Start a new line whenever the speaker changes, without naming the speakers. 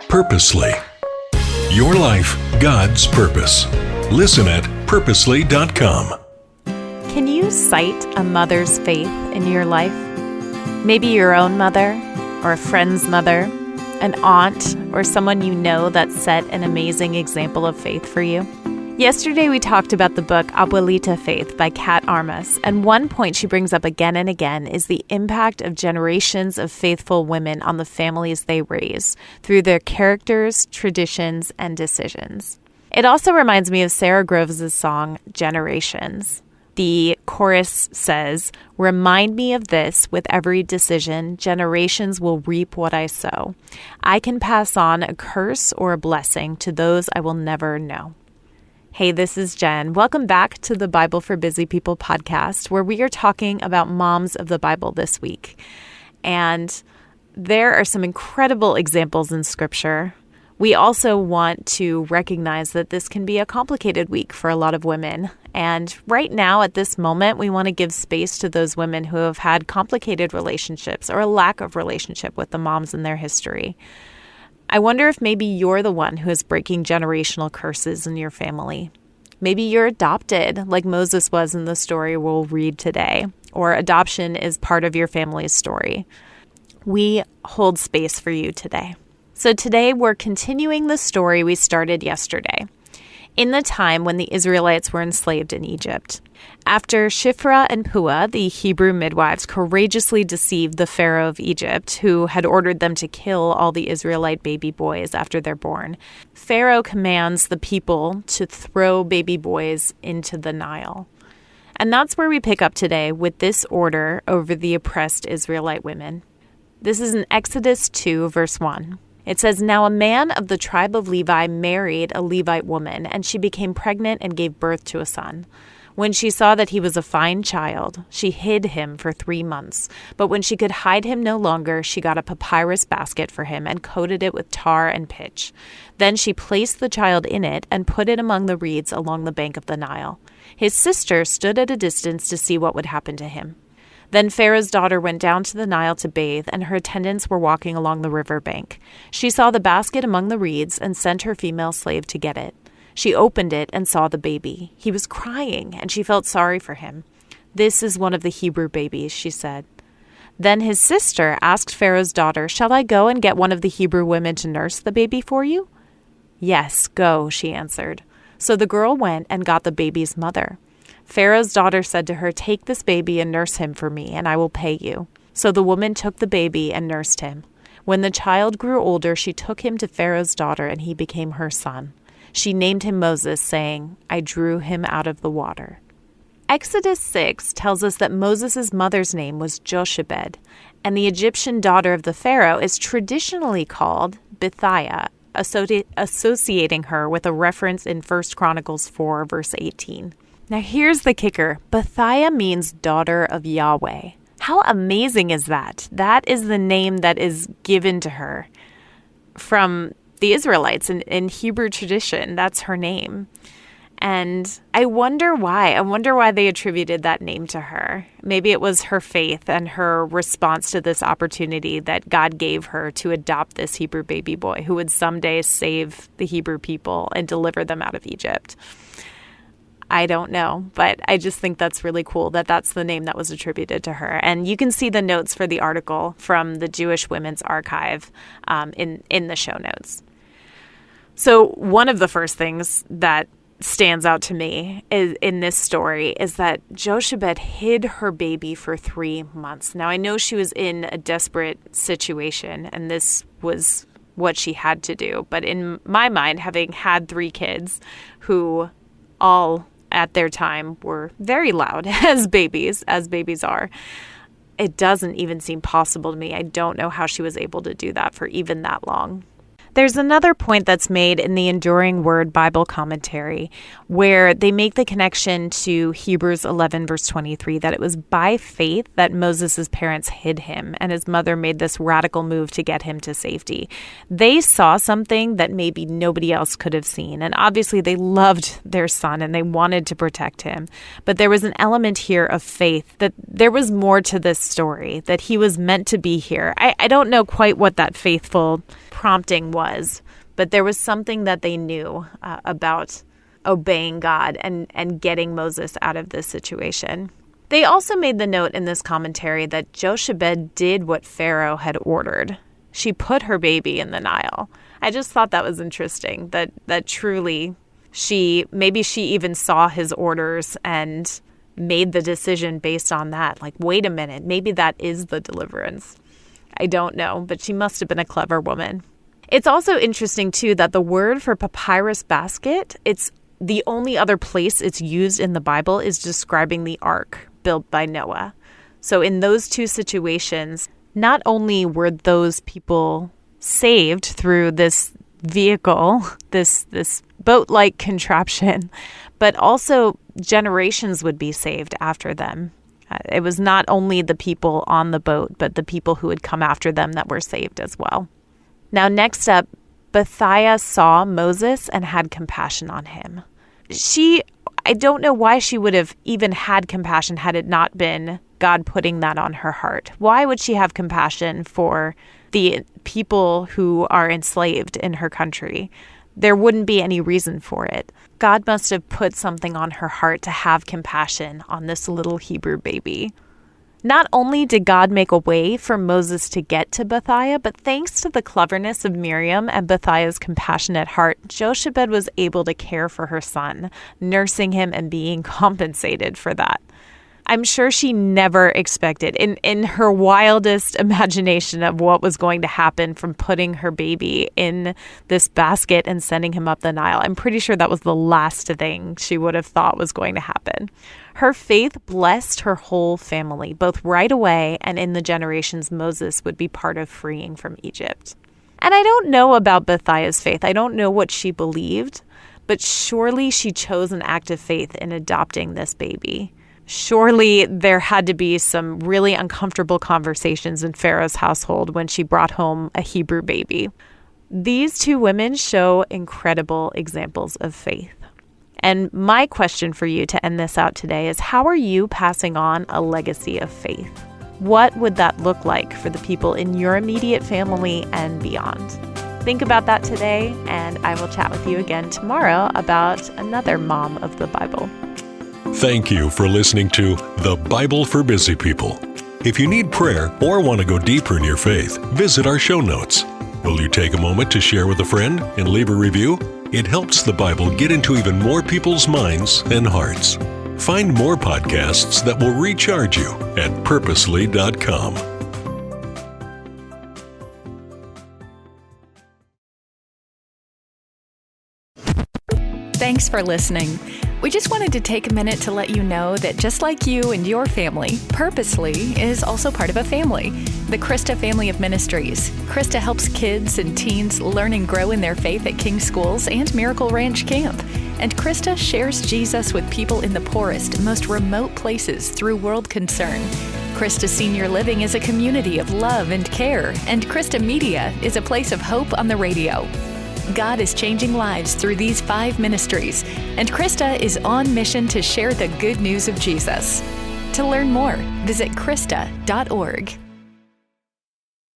Purposely. Your life, God's purpose. Listen at purposely.com.
Can you cite a mother's faith in your life? Maybe your own mother, or a friend's mother, an aunt, or someone you know that set an amazing example of faith for you. Yesterday we talked about the book Abuelita Faith by Kat Armas, and one point she brings up again and again is the impact of generations of faithful women on the families they raise through their characters, traditions, and decisions. It also reminds me of Sarah Groves' song, Generations. The chorus says, "Remind me of this with every decision, generations will reap what I sow. I can pass on a curse or a blessing to those I will never know." Hey, this is Jen. Welcome back to the Bible for Busy People podcast, where we are talking about moms of the Bible this week. And there are some incredible examples in Scripture. We also want to recognize that this can be a complicated week for a lot of women. And right now, at this moment, we want to give space to those women who have had complicated relationships or a lack of relationship with the moms in their history. I wonder if maybe you're the one who is breaking generational curses in your family. Maybe you're adopted, like Moses was in the story we'll read today, or adoption is part of your family's story. We hold space for you today. So today we're continuing the story we started yesterday, in the time when the Israelites were enslaved in Egypt. After Shiphrah and Puah, the Hebrew midwives, courageously deceived the Pharaoh of Egypt, who had ordered them to kill all the Israelite baby boys after they're born, Pharaoh commands the people to throw baby boys into the Nile. And that's where we pick up today with this order over the oppressed Israelite women. This is in Exodus 2, verse 1. It says, "Now a man of the tribe of Levi married a Levite woman, and she became pregnant and gave birth to a son. When she saw that he was a fine child, she hid him for 3 months. But when she could hide him no longer, she got a papyrus basket for him and coated it with tar and pitch. Then she placed the child in it and put it among the reeds along the bank of the Nile. His sister stood at a distance to see what would happen to him. Then Pharaoh's daughter went down to the Nile to bathe, and her attendants were walking along the river bank. She saw the basket among the reeds and sent her female slave to get it. She opened it and saw the baby. He was crying, and she felt sorry for him. 'This is one of the Hebrew babies,' she said. Then his sister asked Pharaoh's daughter, 'Shall I go and get one of the Hebrew women to nurse the baby for you?' 'Yes, go,' she answered. So the girl went and got the baby's mother. Pharaoh's daughter said to her, 'Take this baby and nurse him for me, and I will pay you.' So the woman took the baby and nursed him. When the child grew older, she took him to Pharaoh's daughter, and he became her son. She named him Moses, saying, 'I drew him out of the water.'" Exodus 6 tells us that Moses' mother's name was Jochebed, and the Egyptian daughter of the Pharaoh is traditionally called Bithiah, associating her with a reference in 1 Chronicles 4, verse 18. Now here's the kicker. Bithiah means daughter of Yahweh. How amazing is that? That is the name that is given to her from the Israelites in Hebrew tradition. That's her name. And I wonder why. I wonder why they attributed that name to her. Maybe it was her faith and her response to this opportunity that God gave her to adopt this Hebrew baby boy who would someday save the Hebrew people and deliver them out of Egypt. I don't know, but I just think that's really cool that that's the name that was attributed to her. And you can see the notes for the article from the Jewish Women's Archive in the show notes. So one of the first things that stands out to me in this story is that Jochebed hid her baby for 3 months. Now, I know she was in a desperate situation, and this was what she had to do. But in my mind, having had 3 kids who all at their time were very loud as babies are, it doesn't even seem possible to me. I don't know how she was able to do that for even that long. There's another point that's made in the Enduring Word Bible commentary where they make the connection to Hebrews 11, verse 23, that it was by faith that Moses' parents hid him and his mother made this radical move to get him to safety. They saw something that maybe nobody else could have seen. And obviously they loved their son and they wanted to protect him. But there was an element here of faith that there was more to this story, that he was meant to be here. I don't know quite what that faithful prompting was, but there was something that they knew about obeying God and getting Moses out of this situation. They also made the note in this commentary that Jochebed did what Pharaoh had ordered. She put her baby in the Nile. I just thought that was interesting, that truly maybe she even saw his orders and made the decision based on that. Like, wait a minute, maybe that is the deliverance. I don't know, but she must have been a clever woman. It's also interesting, too, that the word for papyrus basket, it's the only other place it's used in the Bible is describing the ark built by Noah. So in those two situations, not only were those people saved through this vehicle, this boat-like contraption, but also generations would be saved after them. It was not only the people on the boat, but the people who had come after them that were saved as well. Now, next up, Bithiah saw Moses and had compassion on him. I don't know why she would have even had compassion had it not been God putting that on her heart. Why would she have compassion for the people who are enslaved in her country? There wouldn't be any reason for it. God must have put something on her heart to have compassion on this little Hebrew baby. Not only did God make a way for Moses to get to Bithiah, but thanks to the cleverness of Miriam and Bithiah's compassionate heart, Jochebed was able to care for her son, nursing him and being compensated for that. I'm sure she never expected, in her wildest imagination of what was going to happen from putting her baby in this basket and sending him up the Nile. I'm pretty sure that was the last thing she would have thought was going to happen. Her faith blessed her whole family, both right away and in the generations Moses would be part of freeing from Egypt. And I don't know about Bithiah's faith. I don't know what she believed, but surely she chose an act of faith in adopting this baby. Surely there had to be some really uncomfortable conversations in Pharaoh's household when she brought home a Hebrew baby. These two women show incredible examples of faith. And my question for you to end this out today is, how are you passing on a legacy of faith? What would that look like for the people in your immediate family and beyond? Think about that today, and I will chat with you again tomorrow about another mom of the Bible.
Thank you for listening to The Bible for Busy People. If you need prayer or want to go deeper in your faith, visit our show notes. Will you take a moment to share with a friend and leave a review? It helps the Bible get into even more people's minds and hearts. Find more podcasts that will recharge you at purposely.com.
Thanks for listening. We just wanted to take a minute to let you know that just like you and your family, Purposely is also part of a family, the Krista family of ministries. Krista helps kids and teens learn and grow in their faith at King Schools and Miracle Ranch Camp. And Krista shares Jesus with people in the poorest, most remote places through World Concern. Krista Senior Living is a community of love and care, and Krista Media is a place of hope on the radio. God is changing lives through these 5 ministries, and Krista is on mission to share the good news of Jesus. To learn more, visit Krista.org.